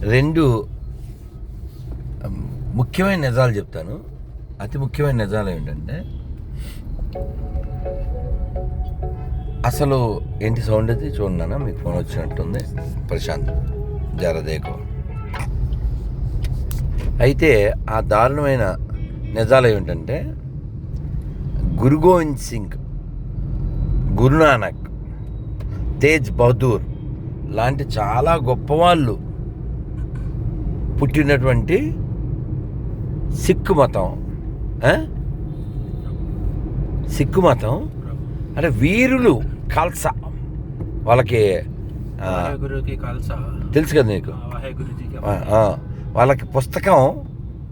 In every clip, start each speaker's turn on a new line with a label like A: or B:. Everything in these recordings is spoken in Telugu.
A: రెండు ముఖ్యమైన నిజాలు చెప్తాను. అతి ముఖ్యమైన నిజాలు ఏంటంటే, అసలు ఏంటి సౌండ్ అది చూడన్నా, మీకు ఫోన్ వచ్చినట్టుంది. ప్రశాంత్ జరదేకో. అయితే ఆ దారుణమైన నిజాలు ఏమిటంటే, గురు గోవింద్ సింగ్, గురునానక్, తేజ్ బహదూర్ లాంటి చాలా గొప్పవాళ్ళు పుట్టినటువంటి సిక్కు మతం, సిక్కు మతం అంటే వీరులు ఖల్సా, వాళ్ళకి తెలుసు కదా నీకు, వాళ్ళకి పుస్తకం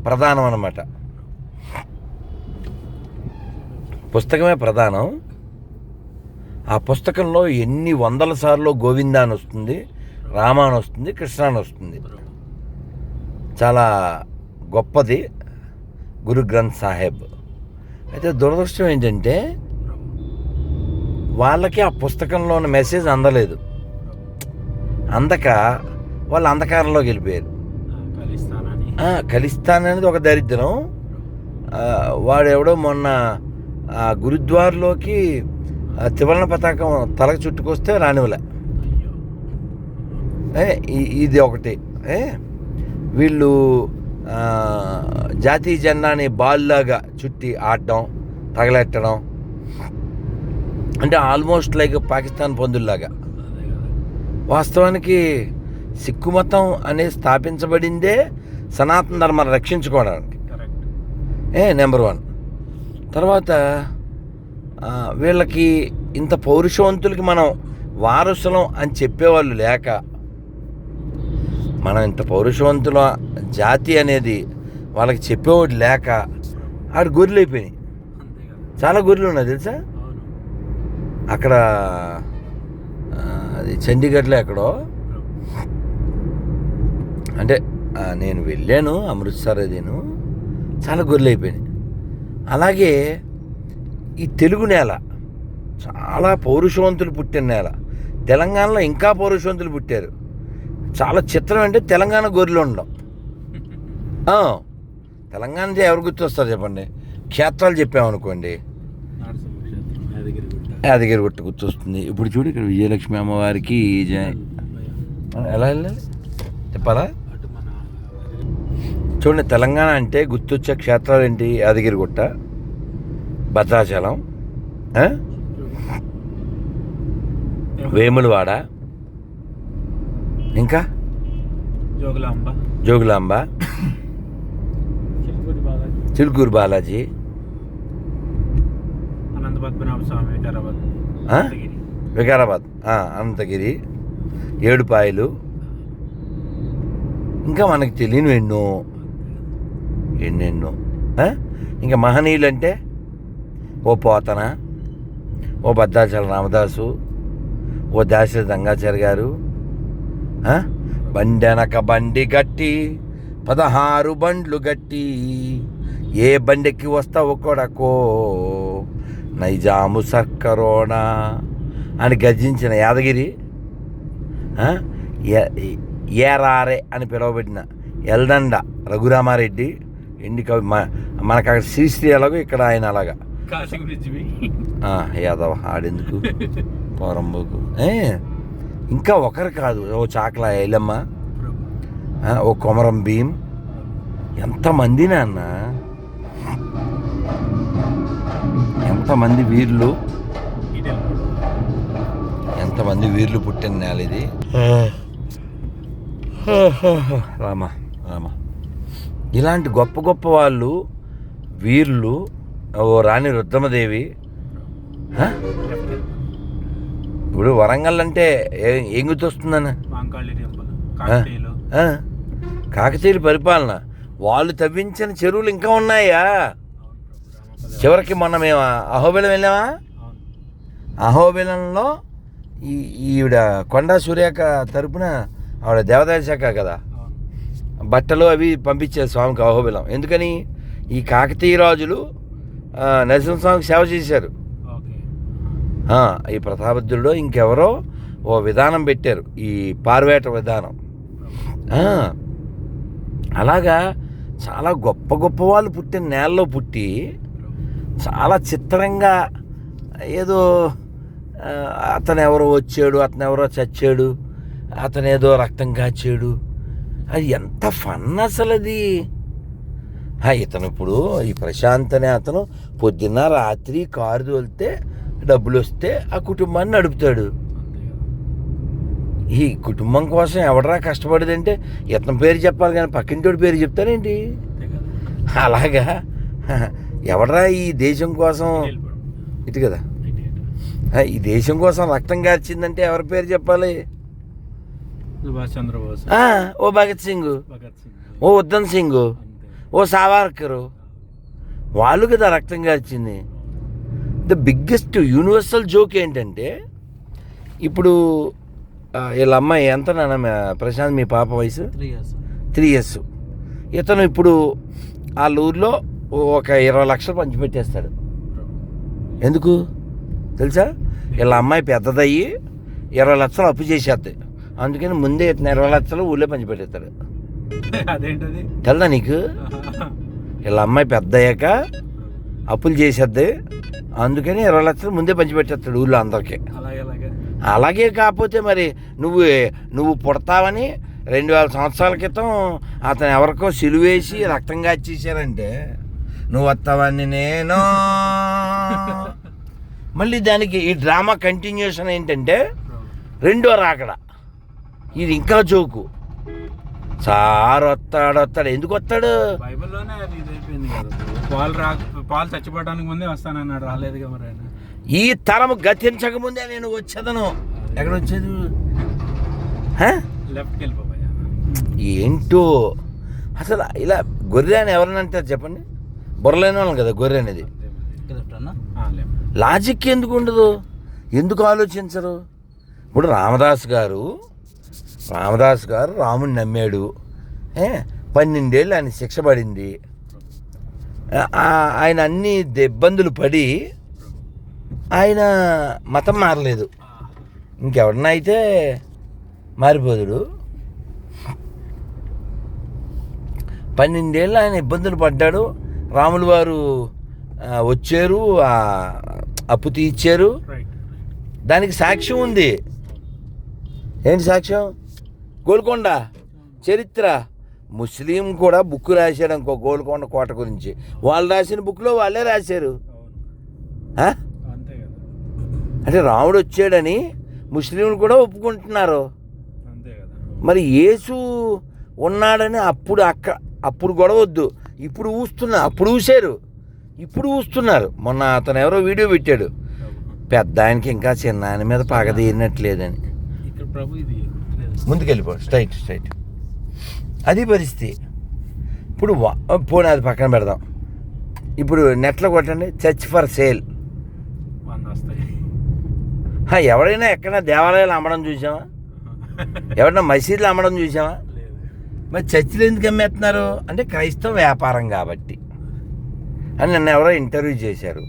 A: ప్రధానం అన్నమాట. పుస్తకమే ప్రధానం. ఆ పుస్తకంలో ఎన్ని వందల సార్లు గోవిందా అని వస్తుంది, రామ అని వస్తుంది, కృష్ణ అని వస్తుంది. చాలా గొప్పది గురు గ్రంథ్ సాహెబ్. అయితే దురదృష్టం ఏంటంటే, వాళ్ళకి ఆ పుస్తకంలో ఉన్న మెసేజ్ అందలేదు. అందక వాళ్ళు అంధకారంలోకి వెళ్ళిపోయారు. ఖలిస్తాన్ అనేది ఒక దరిద్రం. వాడెవడో మొన్న గురుద్వార్లోకి త్రివర్ణ పతాకం తలకు చుట్టుకొస్తే రానివ్వలే. ఇది ఒకటి. వీళ్ళు జాతీయ జెండాని బాల్లాగా చుట్టి ఆడడం, తగలెట్టడం, అంటే ఆల్మోస్ట్ లైక్ పాకిస్తాన్ పందుల్లాగా. వాస్తవానికి సిక్కు మతం అనేది స్థాపించబడిందే సనాతన ధర్మాన్ని రక్షించుకోవడానికి. నెంబర్ 1. తర్వాత వీళ్ళకి ఇంత పౌరుషవంతులకి మనం వారసులం అని చెప్పేవాళ్ళు లేక, మనం ఇంత పౌరుషవంతుల జాతి అనేది వాళ్ళకి చెప్పేవాడు లేక ఆడు గొర్రెలు అయిపోయినాయి. చాలా గొర్రెలు ఉన్నాయి తెలుసా. అక్కడ అది చండీగఢ్లో ఎక్కడో, అంటే నేను వెళ్ళాను అమృత్సర్, అదేను చాలా గొర్రెలు అయిపోయినాయి. అలాగే ఈ తెలుగు నేల చాలా పౌరుషవంతులు పుట్టిన నేల. తెలంగాణలో ఇంకా పౌరుషవంతులు పుట్టారు. చాలా చిత్రం అంటే తెలంగాణ గొర్రెలు ఉండడం. తెలంగాణ అంటే ఎవరు గుర్తొస్తారు చెప్పండి? క్షేత్రాలు చెప్పామనుకోండి, యాదగిరిగుట్ట గుర్తొస్తుంది. ఇప్పుడు చూడు, ఇక్కడ విజయలక్ష్మి అమ్మవారికి ఎలా వెళ్ళాలి చెప్పాలా? చూడండి, తెలంగాణ అంటే గుర్తొచ్చే క్షేత్రాలు ఏంటి? యాదగిరిగుట్ట, భద్రాచలం, వేములవాడ, ఇంకా జోగులాంబ, చిలుకూరు బాలాజీ, వికారాబాద్, అనంతగిరి, ఏడుపాయలు, ఇంకా మనకి తెలియని ఎన్నెన్నో. ఇంకా మహనీయులు అంటే ఓ పోతన, ఓ భద్రాచల రామదాసు, ఓ దాశరథి రంగాచారి గారు. బండెనక బండి గట్టి 16 బండ్లు గట్టి, ఏ బండికి వస్తావు కొడకో నైజాము సర్కరోనా అని గర్జించిన యాదగిరి. ఏరారే అని పిలువబడిన ఎల్దండ రఘురామారెడ్డి ఎండి కవి. మనకు అక్కడ శ్రీశ్రీ అలాగో, ఇక్కడ ఆయన అలాగా. యాదవ ఆడెందుకు పోరంబోకు. ఇంకా ఒకరు కాదు, ఓ చాకల ఐలమ్మ, ఓ కొమరం భీం. ఎంతమంది నాన్న, ఎంతమంది వీర్లు, ఎంతమంది వీర్లు పుట్టిన నేల ఇది. రామ రామ. ఇలాంటి గొప్ప గొప్ప వాళ్ళు, వీర్లు. ఓ రాణి రుద్రమదేవి. ఇప్పుడు వరంగల్ అంటే ఏం గుర్తొస్తుందన్న? కాకతీయుల పరిపాలన. వాళ్ళు తవ్వించిన చెరువులు ఇంకా ఉన్నాయా? చివరికి మొన్న మేము అహోబిలం వెళ్ళామా? అహోబిలంలో ఈవిడ కొండా సూర్యాక తరపున, ఆవిడ దేవాదాయ శాఖ కదా, బట్టలు అవి పంపించారు స్వామికి అహోబిలం. ఎందుకని? ఈ కాకతీయ రాజులు నరసింహస్వామికి సేవ చేశారు. ఈ ప్రతాపరుద్రుడు ఇంకెవరో ఓ విధానం పెట్టారు, ఈ పార్వేట విధానం. అలాగా చాలా గొప్ప గొప్ప వాళ్ళు పుట్టిన నేలలో పుట్టి చాలా చిత్రంగా ఏదో అతను ఎవరో వచ్చాడు, అతను ఎవరో చచ్చాడు, అతను ఏదో రక్తం కాచాడు, అది ఎంత ఫన్ అసలు అది. ఇతను ఇప్పుడు ఈ ప్రశాంత్ అనే అతను పొద్దున్న రాత్రి కారు తోలితే డబ్బులు వస్తే ఆ కుటుంబాన్ని నడుపుతాడు. ఈ కుటుంబం కోసం ఎవడరా కష్టపడేదంటే ఇతని పేరు చెప్పాలి కానీ పక్కింటోడి పేరు చెప్తానేంటి? అలాగా ఎవడరా ఈ దేశం కోసం ఇటు కదా, ఈ దేశం కోసం రక్తం కార్చిందంటే ఎవరి పేరు చెప్పాలి? ఓ భగత్ సింగ్, ఓ ఉద్దమ్ సింగ్, ఓ సావర్కరు, వాళ్ళు కదా రక్తం కార్చింది. ద బిగ్గెస్ట్ యూనివర్సల్ జోక్ ఏంటంటే ఇప్పుడు వీళ్ళ అమ్మాయి ఎంత నాన్న ప్రశాంత్ మీ పాప వయసు 3 years. ఇతను ఇప్పుడు వాళ్ళ ఊర్లో ఒక 20 లక్షలు పంచిపెట్టేస్తాడు. ఎందుకు తెలుసా? వీళ్ళ అమ్మాయి పెద్దదయ్యి 20 లక్షలు అప్పు చేసేద్ది, అందుకని ముందే ఇతను 20 లక్షలు ఊళ్ళో పంచిపెట్టేస్తాడు. తెలుదా నీకు? వీళ్ళ అమ్మాయి పెద్ద అయ్యాక అప్పులు చేసేద్ది, అందుకని 20 లక్షలు ముందే పంచిపెట్టేస్తాడు ఊళ్ళో అందరికీ. అలాగే కాకపోతే మరి నువ్వు పుడతావని 2000 సంవత్సరాల క్రితం అతను ఎవరికో సిలువేసి రక్తం కాచేసారంటే నువ్వు వస్తావని నేను మళ్ళీ దానికి ఈ డ్రామా కంటిన్యూషన్ ఏంటంటే రెండో రాకడ. ఇది ఇంకా జోకు. సార్ వస్తాడు. ఎందుకు వస్తాడు?
B: బైబిల్లోనే అది ఇదైపోయింది కదా, పాలు చచ్చిపోవడానికి ముందే వస్తానన్నాడు, రాలేదుగా మరి ఆయన.
A: ఈ తరము గతించక ముందే నేను వచ్చేదను. ఎక్కడ వచ్చేది?
B: లెఫ్ట్కి వెళ్ళిపోయా.
A: ఏంటో అసలు ఇలా గొర్రె అని ఎవరైనా అంటారు చెప్పండి? బుర్రలేని వాళ్ళం కదా గొర్రె అనేది. లాజిక్ ఎందుకు ఉండదు? ఎందుకు ఆలోచించరు? ఇప్పుడు రామదాస్ గారు రాముని నమ్మాడు, 12 ఏళ్ళు ఆయన శిక్ష పడింది, ఆయన అన్ని ఇబ్బందులు పడి ఆయన మతం మారలేదు. ఇంకెవడన్నా అయితే మారిపోదుడు. 12 ఏళ్ళు ఆయన ఇబ్బందులు పడ్డాడు. రాములు వారు వచ్చారు, అప్పు తీర్చారు. దానికి సాక్ష్యం ఉంది. ఏంటి సాక్ష్యం? గోల్కొండ చరిత్ర. ముస్లిం కూడా బుక్ రాశాడు అనుకో గోల్కొండ కోట గురించి. వాళ్ళు రాసిన బుక్లో వాళ్ళే రాశారు. అంటే రాముడు వచ్చాడని ముస్లింలు కూడా ఒప్పుకుంటున్నారు. మరి యేసు ఉన్నాడని అప్పుడు గొడవ వద్దు. ఇప్పుడు అప్పుడు ఊస్తున్నారు. మొన్న అతను ఎవరో వీడియో పెట్టాడు, పెద్ద ఆయనకి ఇంకా చిన్న ఆయన మీద పగ తీరినట్లేదని. ముందుకెళ్ళిపో స్ట్రైట్. అది పరిస్థితి. ఇప్పుడు పోనీ అది పక్కన పెడదాం. ఇప్పుడు నెట్లో కొట్టండి చర్చ్ ఫర్ సేల్. ఎవడైనా ఎక్కడైనా దేవాలయాలు అమ్మడం చూసామా? ఎవరైనా మసీదులు అమ్మడం చూసామా? మరి చర్చిలు ఎందుకు అమ్మేస్తున్నారు అంటే క్రైస్తవ వ్యాపారం కాబట్టి అని నన్ను ఎవరో ఇంటర్వ్యూ చేశారు.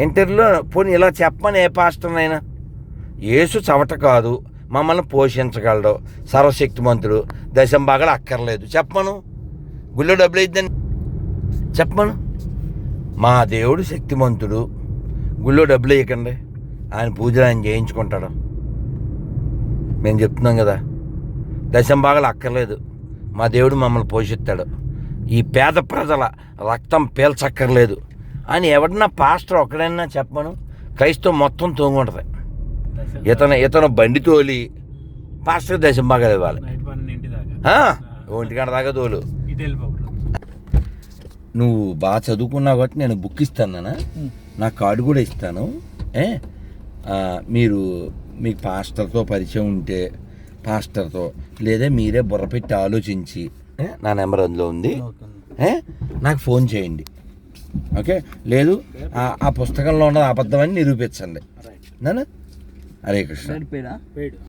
A: ఇంటర్వ్యూలో పోనీ ఇలా చెప్పమని ఏ పాస్టర్నైనా, యేసు చవట కాదు, మమ్మల్ని పోషించగలడు, సర్వశక్తిమంతుడు, దశంభాగాలు అక్కర్లేదు చెప్పమను. గుళ్ళో డబ్బులు అయిద్దని చెప్పమను. మా దేవుడు శక్తిమంతుడు, గుళ్ళో డబ్బులు వేయకండి, ఆయన పూజలు ఆయన చేయించుకుంటాడు. మేము చెప్తున్నాం కదా, దశంభాగాలు అక్కర్లేదు, మా దేవుడు మమ్మల్ని పోషిస్తాడు, ఈ పేద ప్రజల రక్తం పీల్చక్కర్లేదు అని ఎవడన్నా పాస్టర్ ఒక్కడైనా చెప్పమను. క్రైస్తవం మొత్తం తోంగుంటుంది. ఇతను బండి తోలి పాస్టర్ దశంభాగాలు ఇవ్వాలి. 1 గంట దాకా తోలు. నువ్వు బాగా చదువుకున్నావు కాబట్టి నేను బుక్ ఇస్తాను, నా కార్డు కూడా ఇస్తాను. మీకు పాస్టర్తో పరిచయం ఉంటే పాస్టర్తో, లేదా మీరే బుర్ర పెట్టి ఆలోచించి నా నెంబర్ అందులో ఉంది, నాకు ఫోన్ చేయండి. ఓకే? లేదు ఆ పుస్తకంలో ఉన్నది అబద్ధమని నిరూపించండి. హరే కృష్ణ.